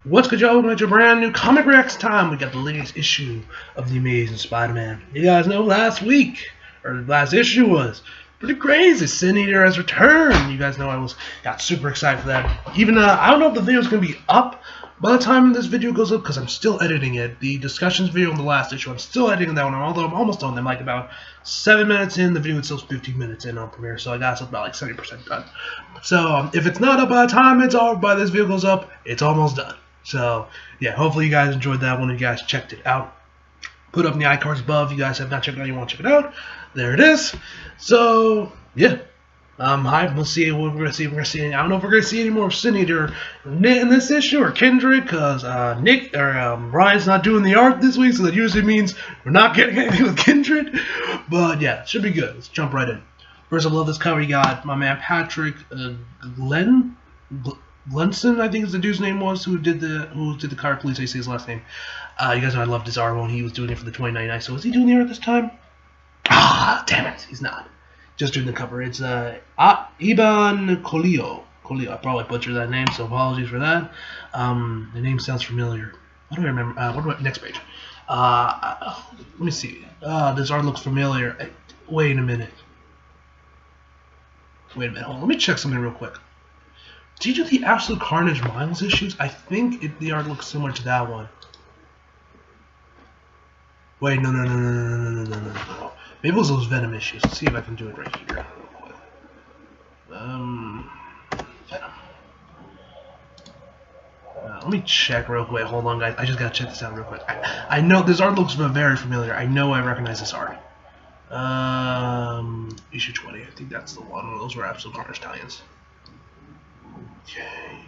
What's good, y'all? Welcome to your brand new Comic Reacts time. We got the latest issue of The Amazing Spider-Man. You guys know last week, or the last issue was pretty crazy. Sin Eater has returned. You guys know I got super excited for that. Even, I don't know if the video is going to be up by the time this video goes up, because I'm still editing it. The discussions video on the last issue, I'm still editing that one, although I'm almost done. I'm like about 7 minutes in. The video itself's 15 minutes in on Premiere, so I got about like 70% done. So, if it's not up by the time by this video goes up, it's almost done. So, yeah, hopefully you guys enjoyed that one and you guys checked it out. Put up in the iCards above. If you guys have not checked it out, you want to check it out. There it is. So, yeah. I'm hyped. We'll see what we're going to see. I don't know if we're going to see any more of Sin Eater in this issue or Kindred, because Ryan's not doing the art this week, so that usually means we're not getting anything with Kindred. But, yeah, it should be good. Let's jump right in. First, I love this cover. You got my man Patrick Glenson, I think is the dude's name was, who did the cover. Please say his last name. You guys know I loved his art when he was doing it for the 2099. So is he doing the art this time? Ah, damn it, he's not. Just doing the cover. It's Iban Colillo. I probably butchered that name, so apologies for that. The name sounds familiar. What do I remember? Next page. Let me see. This art looks familiar. Wait a minute. Hold on. Let me check something real quick. Did you do the Absolute Carnage Miles issues? I think the art looks similar to that one. Wait, no. Maybe it was those Venom issues. Let's see if I can do it right here. Venom. Let me check real quick. Hold on, guys. I just gotta check this out real quick. I know this art looks very familiar. I know I recognize this art. Issue 20. I think that's the one. Those were Absolute Carnage tie-ins. Okay.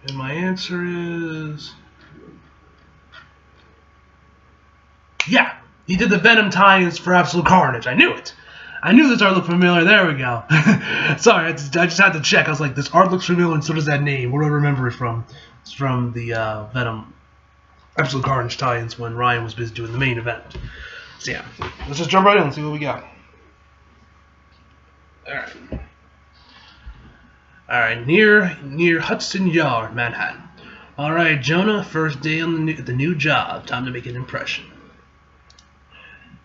And my answer is... yeah! He did the Venom tie-ins for Absolute Carnage. I knew it! I knew this art looked familiar. There we go. Sorry, I just had to check. I was like, this art looks familiar, and so does that name. Where do I remember it from? It's from the Venom Absolute Carnage tie-ins when Ryan was busy doing the main event. So yeah, let's just jump right in and see what we got. Alright, near Hudson Yard, Manhattan. Alright, Jonah, first day on the new job. Time to make an impression.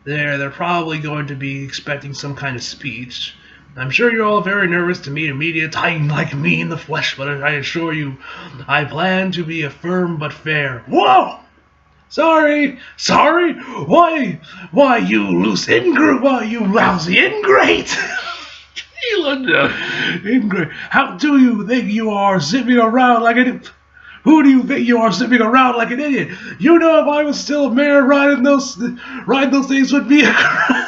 They're probably going to be expecting some kind of speech. I'm sure you're all very nervous to meet a media titan like me in the flesh, but I assure you, I plan to be a firm but fair. Whoa! Sorry? Why, you loose ingrate? Why, you lousy ingrate? Ingrate. How do you think you are zipping around like an... Who do you think you are zipping around like an idiot? You know, if I was still a mayor, riding those things would be a crime.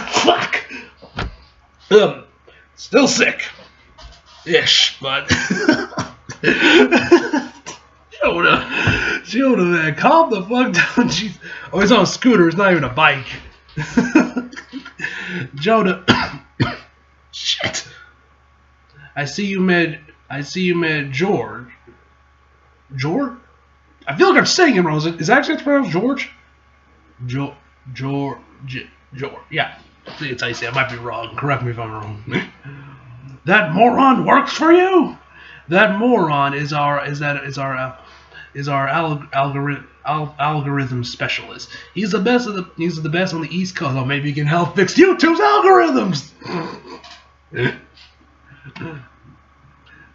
Fuck. Still sick. Ish, but... Jonah, man, calm the fuck down. Jeez. Oh, he's on a scooter. It's not even a bike. Jonah. Shit. I see you met George. George? I feel like I'm saying it wrong. Is it actually pronounced George? George. Yeah. I think it's how you say it. I might be wrong. Correct me if I'm wrong. That moron works for you? That moron is our algorithm specialist. He's the best on the East Coast. Oh, maybe he can help fix YouTube's algorithms.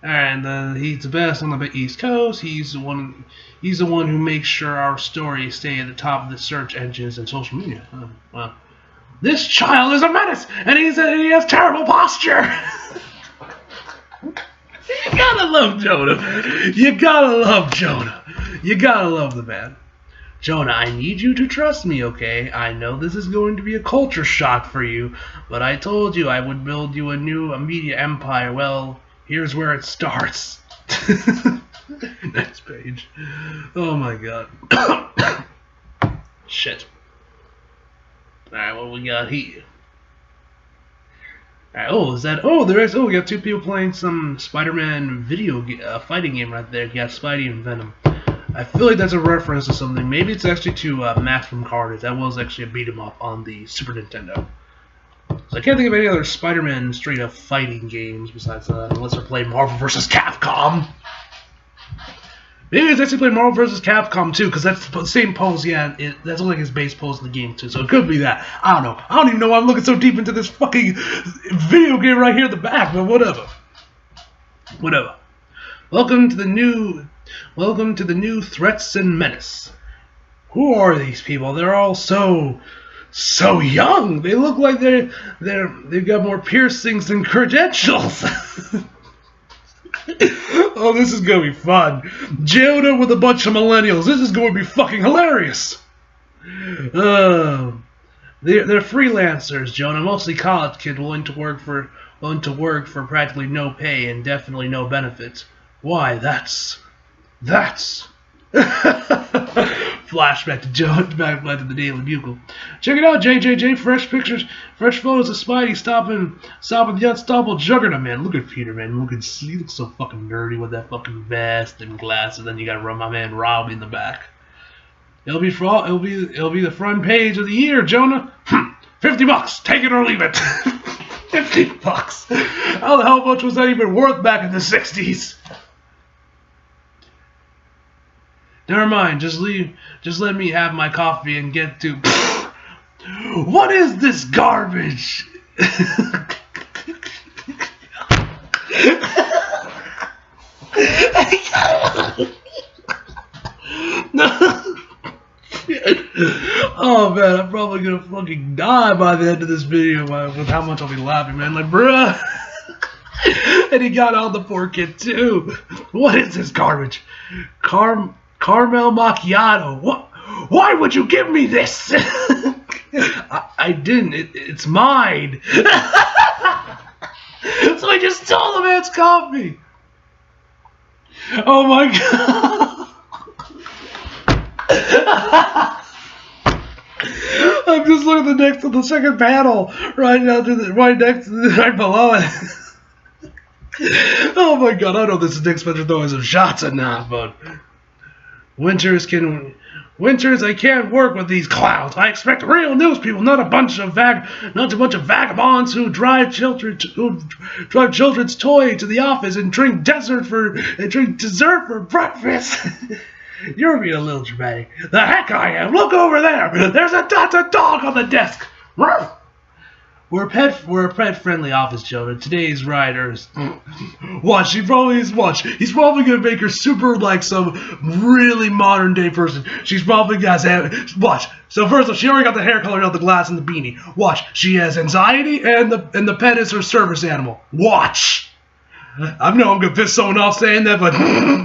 And he's the best on the East Coast. He's the one who makes sure our stories stay at the top of the search engines and social media. Well, this child is a menace, and he has terrible posture. You gotta love Jonah. You gotta love Jonah. You gotta love the man. Jonah, I need you to trust me, okay? I know this is going to be a culture shock for you, but I told you I would build you a media empire. Well, here's where it starts. Next page. Oh my god. Shit. Alright, what we got here? Alright, we got two people playing some Spider-Man fighting game right there. You got Spidey and Venom. I feel like that's a reference to something. Maybe it's actually to Max from Carnage. That was actually a beat 'em up on the Super Nintendo. I can't think of any other Spider-Man straight up fighting games besides that, unless they're playing Marvel vs. Capcom. Maybe it's actually playing Marvel vs. Capcom too, because that's the same pose. Yeah, that's like his base pose in the game too. So it could be that. I don't know. I don't even know why I'm looking so deep into this fucking video game right here at the back. But whatever. Whatever. Welcome to the new threats and menace. Who are these people? They're all so young. They look like they've got more piercings than credentials. Oh, this is gonna be fun. Jonah with a bunch of millennials. This is going to be fucking hilarious. They're freelancers, Jonah. Mostly college kid willing to work for practically no pay and definitely no benefits. Why? That's. Flashback to Joe, back to the Daily Bugle. Check it out, JJJ. Fresh pictures, fresh photos of Spidey stopping the unstoppable Juggernaut, man. Look at Peter, man. He looks so fucking nerdy with that fucking vest and glasses. Then you got my man Robbie in the back. It'll be the front page of the year, Jonah. $50. Take it or leave it. $50. How the hell much was that even worth back in the 60s? Never mind, just let me have my coffee and get to... What is this garbage? Oh man, I'm probably gonna fucking die by the end of this video with how much I'll be laughing, man. Like, bruh. And he got on the poor kid too. What is this garbage? Caramel macchiato. What? Why would you give me this? I didn't. It's mine. So I just stole the man's coffee. Oh my god. I'm just looking at the second panel right below it. Oh my god, I know this is Nick Spenser throwing some shots or not, but Winters, I can't work with these clowns. I expect real news people, not a bunch of vagabonds who drive children's toy to the office and drink dessert for breakfast. You're being a little dramatic. The heck I am! Look over there. There's a dog on the desk. We're a pet-friendly office, children. Today's riders. Watch, he's probably gonna make her super like some really modern-day person. She's probably got watch. So first off, she already got the hair colored out, the glass, and the beanie. Watch, she has anxiety, and the pet is her service animal. Watch. I know I'm gonna piss someone off saying that, but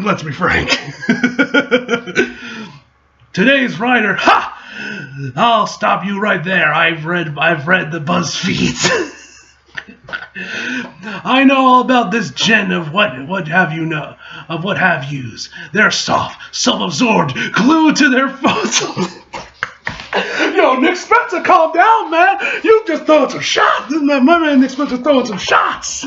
let's be frank. Today's rider. Ha! I'll stop you right there. I've read the BuzzFeeds. I know all about this gen of what have yous. They're soft, self-absorbed, glued to their phones. Yo, Nick Spenser, calm down, man. You just throwing some shots. My man Nick Spenser throwing some shots.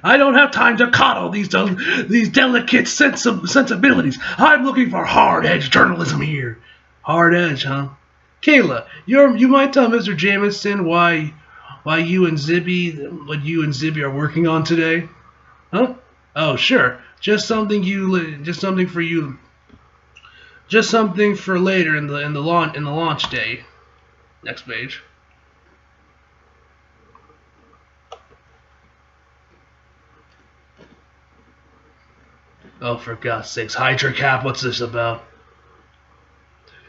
I don't have time to coddle these delicate sensibilities. I'm looking for hard-edge journalism here. Hard edge, huh? Kayla, you might tell Mr. Jameson what you and Zibby are working on today? Huh? Oh, sure. Just something for later in the launch day. Next page. Oh, for God's sakes. Hydra Cap, what's this about?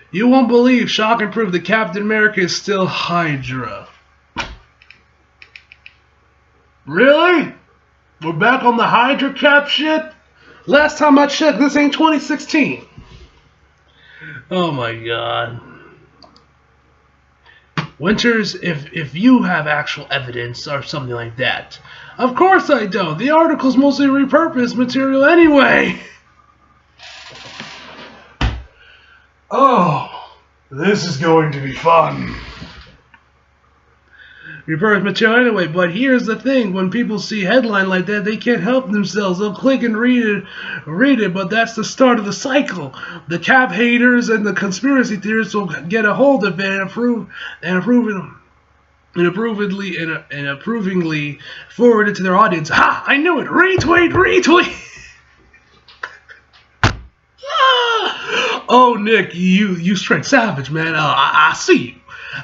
You won't believe, shock and prove that Captain America is still Hydra. Really? We're back on the Hydra Cap shit? Last time I checked, this ain't 2016. Oh my god. Winters, if you have actual evidence or something like that. Of course I don't. The article's mostly repurposed material anyway. Oh, this is going to be fun. Repurposed material anyway, but here's the thing. When people see a headline like that, they can't help themselves. They'll click and read it, but that's the start of the cycle. The Cap haters and the conspiracy theorists will get a hold of it and approve it. and approvingly forwarded to their audience. Ha! I knew it! Retweet! Retweet! Oh, Nick, you straight savage, man. I see you.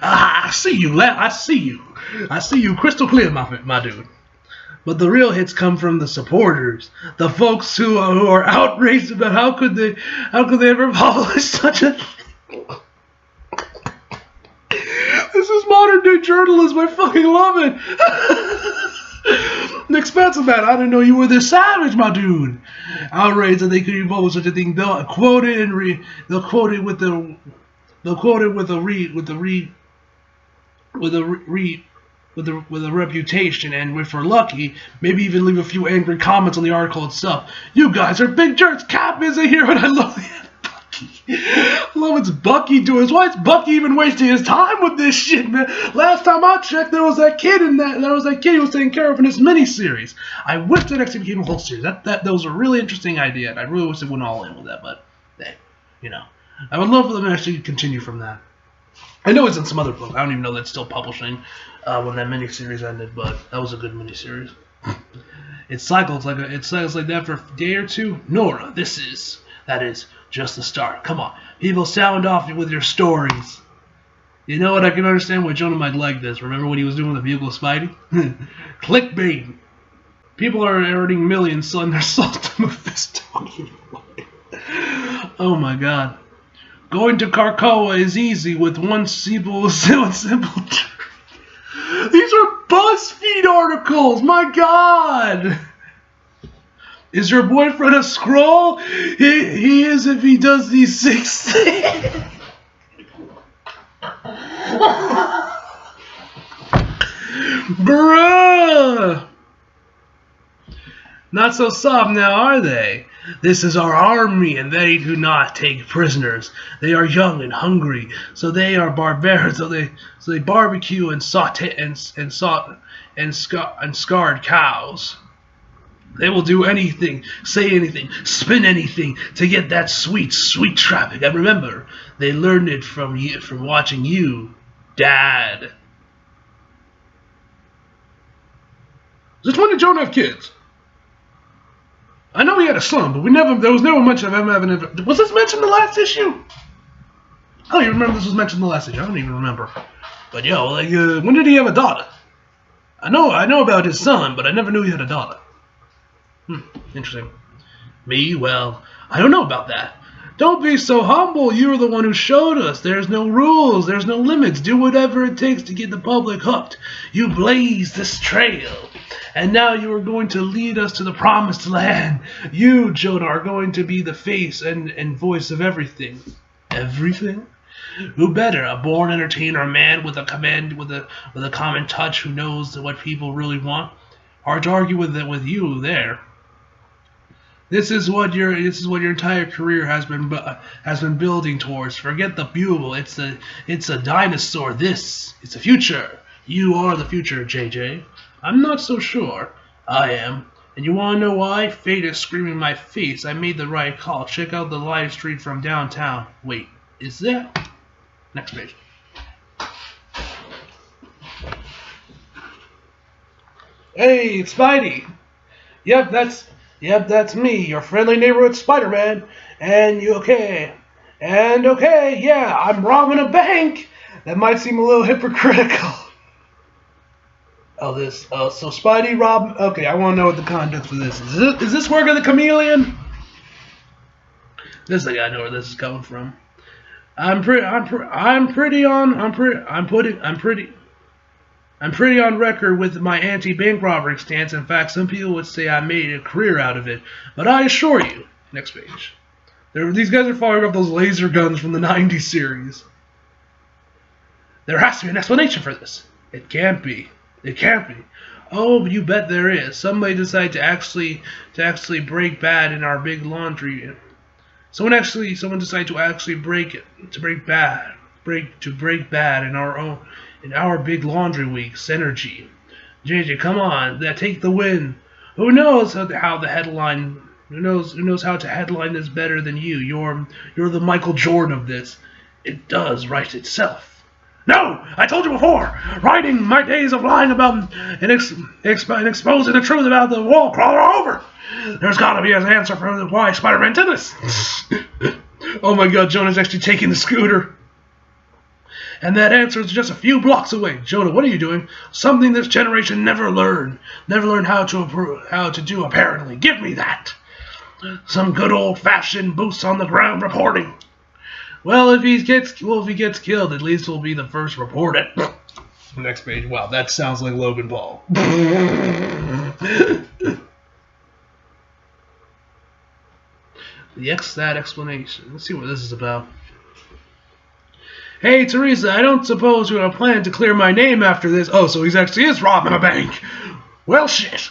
I see you. I see you. I see you crystal clear, my dude. But the real hits come from the supporters, the folks who are outraged about how could they ever publish such a thing. This is modern day journalism. I fucking love it. Nick Spenser, man, I didn't know you were this savage, my dude. Outraged that they could even publish such a thing. They'll quote it with a reputation, and if we're lucky, maybe even leave a few angry comments on the article itself. You guys are big jerks. Cap isn't here, and I love it. I love it's Bucky doing. Why is Bucky even wasting his time with this shit, man? Last time I checked, there was that kid he was taking care of in this miniseries. I wish that actually became a whole series. That was a really interesting idea, and I really wish they went all in with that. But hey, I would love for them to actually continue from that. I know it's in some other book. I don't even know that's still publishing when that miniseries ended, but that was a good miniseries. It cycles like that for a day or two. Nora, that is just the start. Come on, people, sound off with your stories. You know what? I can understand why Jonah might like this. Remember when he was doing the Bugle of Spidey? Clickbait. People are earning millions selling their soul to Mephisto. Oh my God. Going to Krakoa is easy with one simple trick. These are BuzzFeed articles. My God. Is your boyfriend a Skrull? He is if he does these 6 things. Bruh. Not so soft now, are they? This is our army, and they do not take prisoners. They are young and hungry, so they are barbarians. So they barbecue and saute and scarred cows. They will do anything, say anything, spin anything to get that sweet, sweet traffic. And remember, they learned it from watching you, Dad. Since when did Jonah have kids? I know he had a son, but there was never mention of him having a... Was this mentioned in the last issue? I don't even remember this was mentioned in the last issue. I don't even remember. But yo, when did he have a daughter? I know about his son, but I never knew he had a daughter. Interesting. Me? Well, I don't know about that. Don't be so humble. You're the one who showed us. There's no rules. There's no limits. Do whatever it takes to get the public hooked. You blazed this trail. And now you are going to lead us to the promised land. You, Jonah, are going to be the face and voice of everything. Everything? Who better? A born entertainer, a man with a common touch who knows what people really want. Hard to argue with you there. This is what your entire career has been building towards. Forget the bugle. It's a dinosaur. It's the future. You are the future, JJ. I'm not so sure. I am. And you want to know why? Fate is screaming in my face. I made the right call. Check out the live stream from downtown. Wait, is that? Next page. Hey, it's Spidey. Yep, that's me, your friendly neighborhood Spider-Man. And yeah, I'm robbing a bank. That might seem a little hypocritical. So Spidey robbed. Okay, I want to know what the context for this is. Is this Work of the Chameleon? This thing I know where this is coming from. I'm pretty on record with my anti-bank robbery stance. In fact, some people would say I made a career out of it. But I assure you, next page, these guys are firing off those laser guns from the '90s series. There has to be an explanation for this. It can't be. It can't be. Oh, but you bet there is. Somebody decided to actually break bad in our big laundry. Someone decided to actually break bad in our big laundry week. Synergy. JJ, come on, take the win. Who knows how to headline this better than you? You're the Michael Jordan of this. It does write itself. No, I told you before. Writing my days of lying about and exposing the truth about the wall crawler are over. There's got to be an answer for why Spider-Man did this. Oh my God, Jonah's actually taking the scooter. And that answer is just a few blocks away. Jonah, what are you doing? Something this generation never learned. Never learned how to do, apparently. Give me that. Some good old-fashioned boots on the ground reporting. Well, if he gets killed, at least we'll be the first to report it. Next page. Wow, that sounds like Logan Paul. That explanation. Let's see what this is about. Hey, Teresa, I don't suppose you have a plan to clear my name after this. Oh, so he actually is robbing a bank. Well, shit.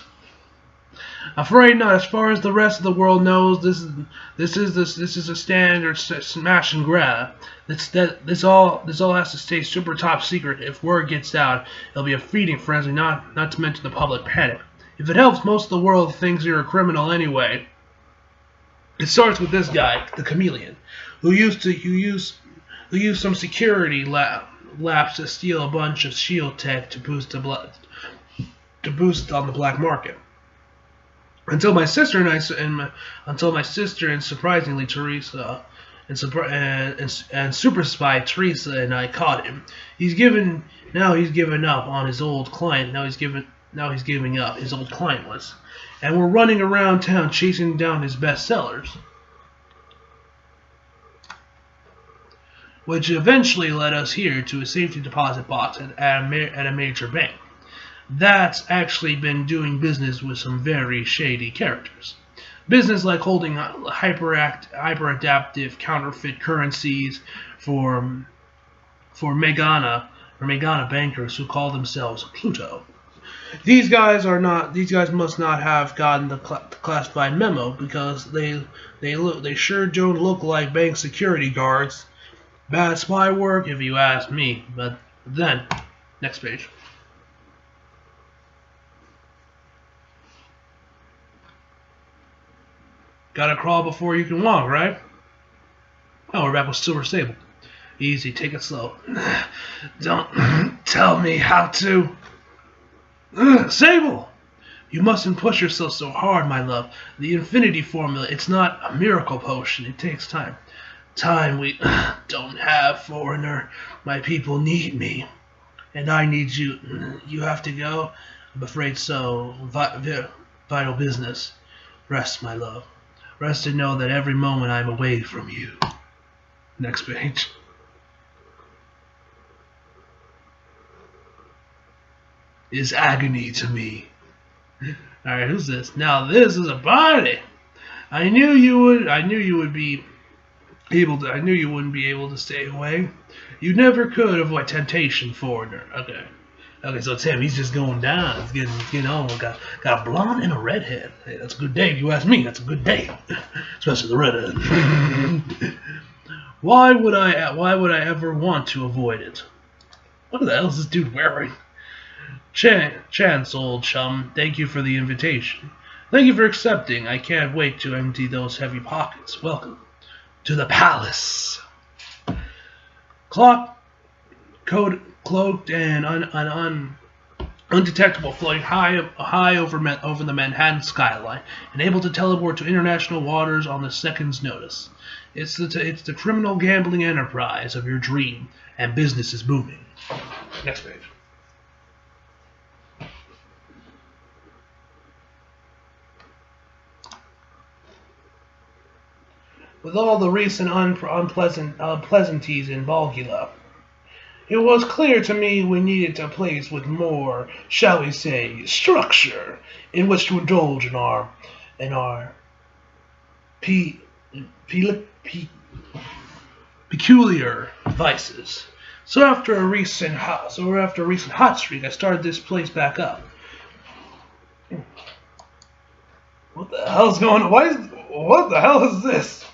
Afraid not. As far as the rest of the world knows, this is a standard smash and grab. This all has to stay super top secret. If word gets out, it'll be a feeding frenzy. Not to mention the public panic. If it helps, most of the world thinks you're a criminal anyway. It starts with this guy, the chameleon, who used some security labs to steal a bunch of shield tech to boost on the black market. Until my sister and surprisingly Teresa and super spy Teresa and I caught him. Now he's given up on his old client. Now he's giving up. His old client was, and we're running around town chasing down his best sellers, which eventually led us here to a safety deposit box at a major bank. That's actually been doing business with some very shady characters. Business like holding hyper-adaptive counterfeit currencies for Megana bankers who call themselves Pluto. These guys must not have gotten the classified memo because they sure don't look like bank security guards. Bad spy work, if you ask me. But then, next page. Gotta crawl before you can walk, right? Oh, we're back with Silver Sable. Easy, take it slow. Don't tell me how to. Sable! You mustn't push yourself so hard, my love. The infinity formula, it's not a miracle potion. It takes time. Time we don't have, foreigner. My people need me. And I need you. You have to go? I'm afraid so. Vital business. Rest, my love. Rest and know that every moment I'm away from you. Next page. Is agony to me. Alright, who's this? Now this is a party. I knew you wouldn't be able to stay away. You never could avoid temptation, foreigner. Okay, so it's him. He's just going down. He's getting on. Got a blonde and a redhead. Hey, that's a good day. If you ask me, that's a good day. Especially the redhead. Why would I ever want to avoid it? What the hell is this dude wearing? Chance, old chum. Thank you for the invitation. Thank you for accepting. I can't wait to empty those heavy pockets. Welcome to the palace. Clocked and undetectable, floating high over the Manhattan skyline, and able to teleport to international waters on the second's notice. It's the criminal gambling enterprise of your dream, and business is booming. Next page. With all the recent unpleasantries in Bulgula, it was clear to me we needed a place with more, shall we say, structure in which to indulge in our peculiar vices. So after a recent hot streak, I started this place back up. What the hell's going on? What the hell is this?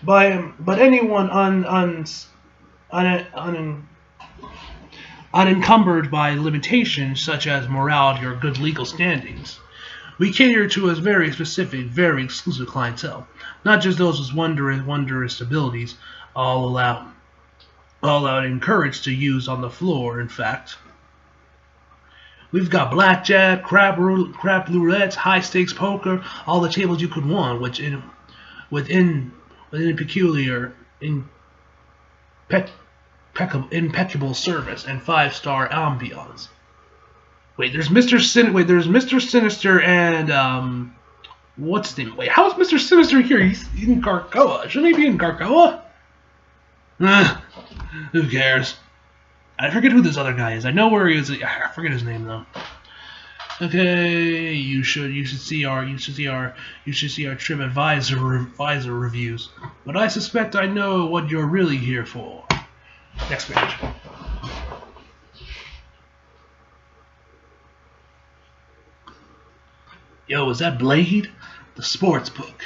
But anyone unencumbered by limitations such as morality or good legal standings. We cater to a very specific, very exclusive clientele, not just those with wondrous abilities, all allowed all out encouraged to use on the floor, in fact. We've got blackjack, crap roulette, high-stakes poker, all the tables you could want, which within peculiar, impeccable service and 5-star ambiance. Wait, there's Mr. Sinister and what's his name? Wait, how is Mr. Sinister here? He's in Gargoa. Shouldn't he be in Gargoa? Who cares? I forget who this other guy is. I know where he is. I forget his name though. Okay, you should see our trip advisor reviews. But I suspect I know what you're really here for. Next page. Yo, is that Blade? The sports book.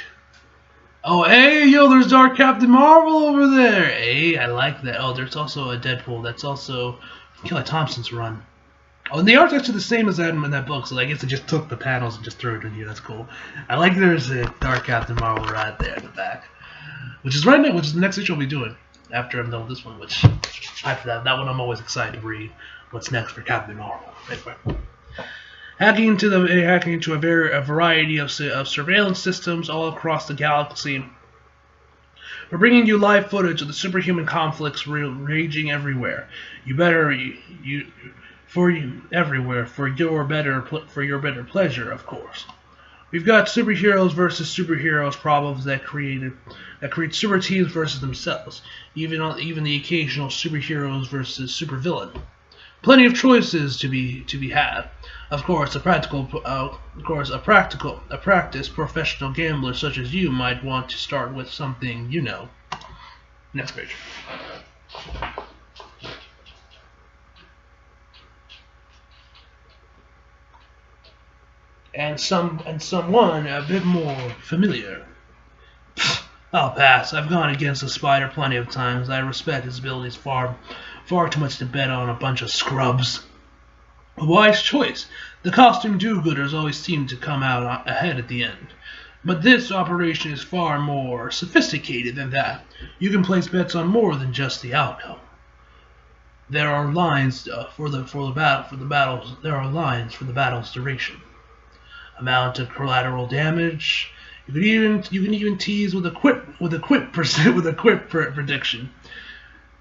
Oh, hey, yo, there's Dark Captain Marvel over there. Hey, I like that. Oh, there's also a Deadpool. That's also Kelly Thompson's run. Oh, and the art's actually the same as that in that book, so I guess they just took the panels and just threw it in here. That's cool. I like there's a Dark Captain Marvel right there in the back. Which is right now, which is the next issue I'll be doing after I'm done with this one, which after that one I'm always excited to read what's next for Captain Marvel. Anyway. Hacking into a variety of surveillance systems all across the galaxy. We're bringing you live footage of the superhuman conflicts raging everywhere. For your better pleasure, of course. We've got superheroes versus superheroes problems that create super teams versus themselves. Even the occasional superheroes versus supervillain. Plenty of choices to be had. Of course, a practiced professional gambler such as you might want to start with something you know. Next page. And someone a bit more familiar. I'll pass. I've gone against the Spider plenty of times. I respect his abilities far too much to bet on a bunch of scrubs. A wise choice. The costume do-gooders always seem to come out ahead at the end. But this operation is far more sophisticated than that. You can place bets on more than just the outcome. There are lines for the battles. There are lines for the battle's duration. Amount of collateral damage. You can even tease with a quip prediction.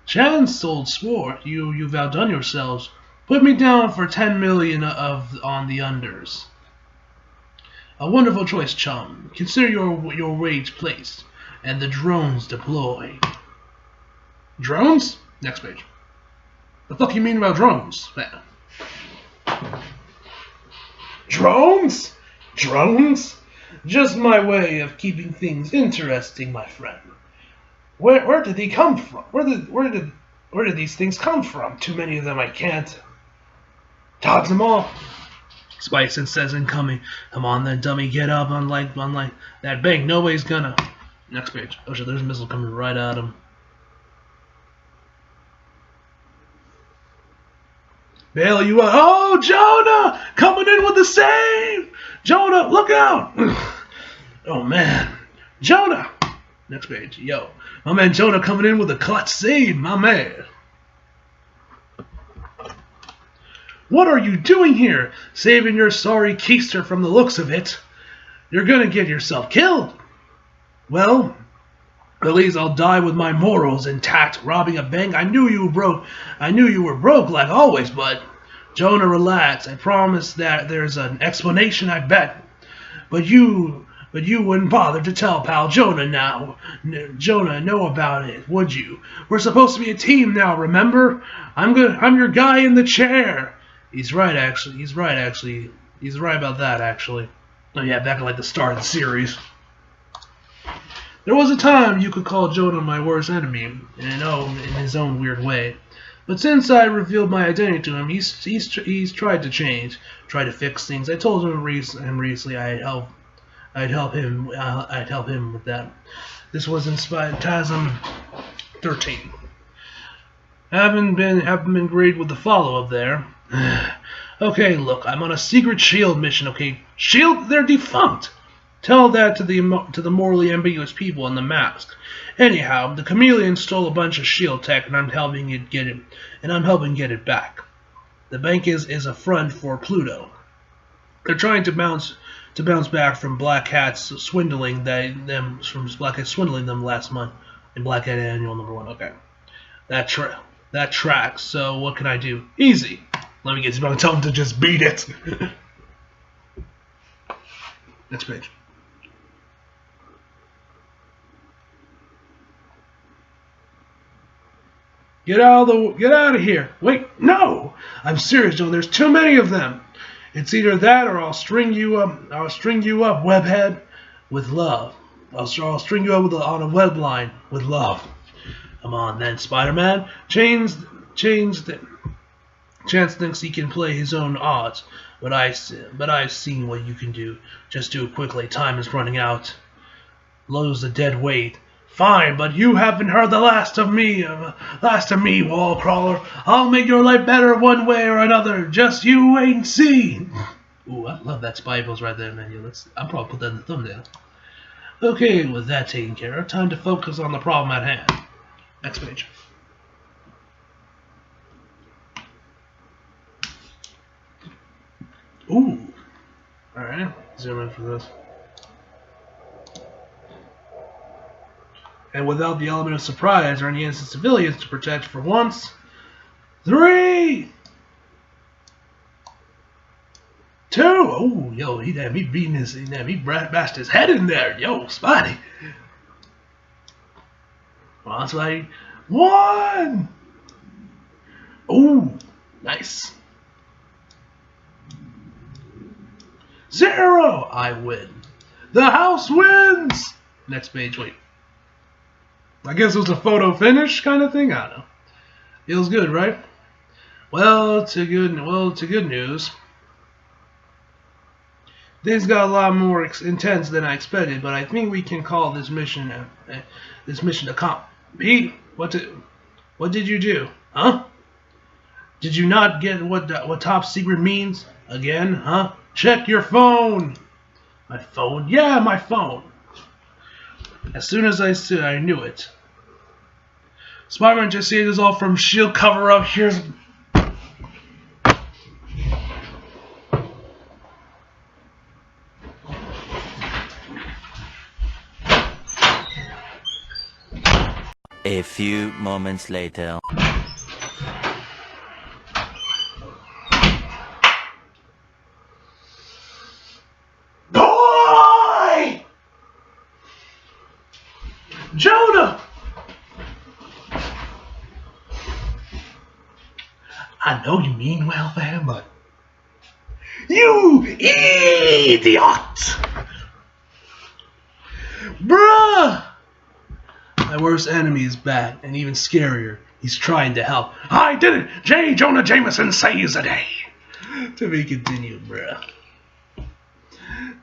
Chance, old sport, you've outdone yourselves. Put me down for 10 million on the unders. A wonderful choice, chum. Consider your wage placed, and the drones deploy. Drones? Next page. What the fuck you mean about drones, man? Drones? Drones? Just my way of keeping things interesting, my friend. Where did they come from? Where did these things come from? Too many of them I can't. Dodge them all. Spison says incoming. Come on then, dummy, get up. Unlike that bank, nobody's gonna. Next page. Oh shit, there's a missile coming right at him. Bail you out. Oh, Jonah! Coming in with the save! Jonah, look out! Oh man. Jonah! Next page. Yo. My man Jonah coming in with a clutch save, my man. What are you doing here? Saving your sorry keister from the looks of it. You're gonna get yourself killed. Well, at least I'll die with my morals intact. Robbing a bank. I knew you were broke like always, but Jonah, relax. I promise that there's an explanation, I bet. But you wouldn't bother to tell pal Jonah now. Jonah, know about it, would you? We're supposed to be a team now, remember? I'm your guy in the chair. He's right, actually. He's right about that, actually. Oh yeah, back at like the start of the series. There was a time you could call Jonah my worst enemy, in his own weird way. But since I revealed my identity to him, he's tried to change, tried to fix things. I told him recently I'd help him with that. This was in Phantasm 13. Haven't been great with the follow-up there. Okay, look, I'm on a secret SHIELD mission, okay? SHIELD, they're defunct. Tell that to the morally ambiguous people in the mask. Anyhow, the chameleon stole a bunch of shield tech, and I'm helping get it back. The bank is a front for Pluto. They're trying to bounce back from Black Hat's swindling them last month in Black Hat Annual #1. Okay, that tracks. So what can I do? Easy. Let me get you back. Tell them to just beat it. Next page. Get out of here. Wait, no! I'm serious, Joe. There's too many of them. It's either that or I'll string you up, webhead, with love. I'll string you up on a web line with love. Come on then, Spider-Man. Chance thinks he can play his own odds, but I've seen what you can do. Just do it quickly. Time is running out. Lose the dead weight. Fine, but you haven't heard the last of me, wall crawler. I'll make your life better one way or another. Just you wait and see. Ooh, I love that spy pose right there, man. I'll probably put that in the thumbnail. Okay, with that taken care of, time to focus on the problem at hand. Next page. Ooh. Alright, zoom in for this. And without the element of surprise or any innocent civilians to protect for once. 3, 2. Oh, yo, he bashed his head in there. Yo, Spotty. Come on, Spotty. 1. Oh, nice. 0. I win. The house wins. Next page, wait. I guess it was a photo finish kind of thing. I don't know. Feels good, right? Well, to good news. Things got a lot more intense than I expected, but I think we can call this mission accomplished. Pete, what did you do? Huh? Did you not get what top secret means? Again, huh? Check your phone. My phone? Yeah, my phone. As soon as I knew it. Spider-Man just saved us all from shield cover-up. Here's... A few moments later. Boy! Jonah! I know you mean well, fam, but... You idiot! Bruh! My worst enemy is back, and even scarier, he's trying to help. I did it! J. Jonah Jameson saves the day! To be continued, bruh.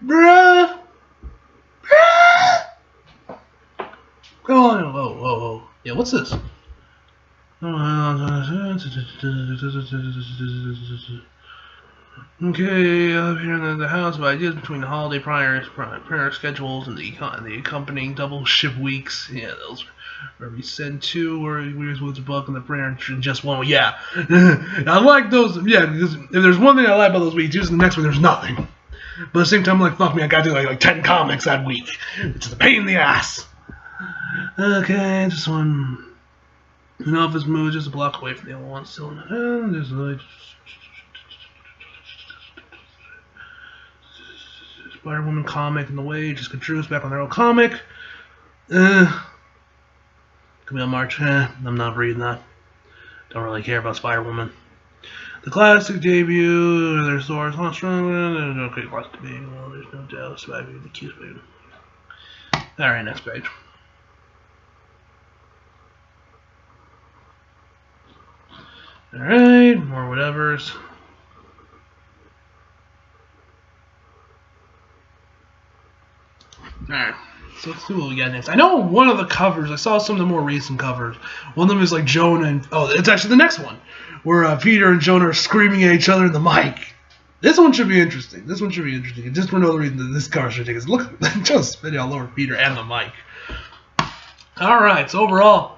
Bruh! Bruh! Come on, whoa. Yeah, what's this? Okay, up here in the house of ideas between the holiday prior schedules and the accompanying double ship weeks. Yeah, those where we send 2 where we was a book and the prayer and just 1. Yeah, I like those. Yeah, because if there's one thing I like about those weeks, usually the next one there's nothing. But at the same time, I'm like, fuck me, I gotta do like 10 comics that week, which is a pain in the ass. Okay, just one. An office move just a block away from the other one. Still in the hand. There's like Spider-Woman comic in the way. Just contributes back on their own comic. Come on, March. I'm not reading that. Don't really care about Spider-Woman. The classic debut. Their stories not strong. There's no great lots to be. Well, there's no doubt. Spider-Man, the cute baby. All right, next page. Alright, more whatevers. Alright, so let's see what we got next. I know one of the covers, I saw some of the more recent covers. One of them is like Jonah and... Oh, it's actually the next one. Where Peter and Jonah are screaming at each other in the mic. This one should be interesting. This one should be interesting. And just for no other reason that this car should take us. Look, just spinning all over Peter and the mic. Alright, so overall,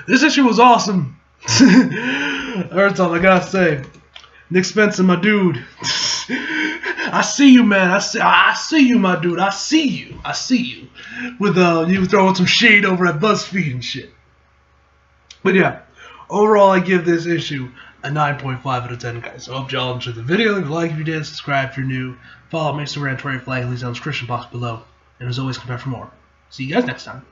this issue was awesome. That's all I gotta say. Nick Spenser, my dude. I see you, man. I see you, my dude. I see you. With you throwing some shade over at BuzzFeed and shit. But yeah, overall, I give this issue a 9.5 out of 10, guys. So I hope y'all enjoyed the video. Leave a like if you did. Subscribe if you're new. Follow me, Instagram, Twitter, flag, links down in the description box below. And as always, come back for more. See you guys next time.